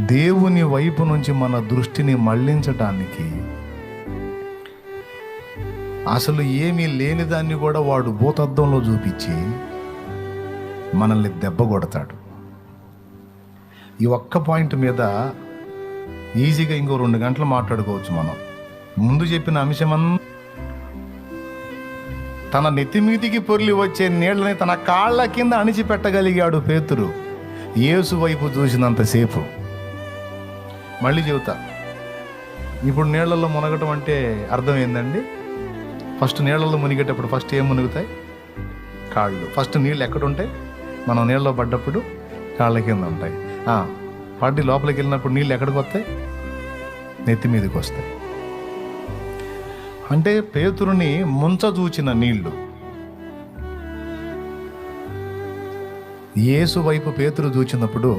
దేవుని వైపు నుంచి మన దృష్టిని మళ్ళించటానికి అసలు ఏమీ లేని దాన్ని కూడా వాడు భూతద్దంలో చూపించి మనల్ని దెబ్బ కొడతాడు. ఈ ఒక్క పాయింట్ మీద ఈజీగా ఇంకో 2 గంటలు మాట్లాడుకోవచ్చు మనం. ముందు చెప్పిన అంశమన్ తన నెత్తిమీదికి పొర్లి వచ్చే నీళ్ళని తన కాళ్ళ కింద అణిచిపెట్టగలిగాడు పేతురు, యేసు వైపు చూసినంతసేపు. మళ్ళీ చెబుతా, ఇప్పుడు నీళ్ళల్లో మునగటం అంటే అర్థం ఏందండి? ఫస్ట్ నీళ్ళల్లో మునిగేటప్పుడు ఫస్ట్ ఏం మునుగుతాయి? కాళ్ళు. ఫస్ట్ నీళ్ళు ఎక్కడుంటాయి? మనం నీళ్ళలో పడ్డప్పుడు కాళ్ళ కింద ఉంటాయి. పడి లోపలికి వెళ్ళినప్పుడు నీళ్ళు ఎక్కడికి వస్తాయి? నెత్తి మీదకి వస్తాయి. అంటే పేతురుని ముంచజూచిన నీళ్లు. యేసు వైపు పేతురు చూచినప్పుడు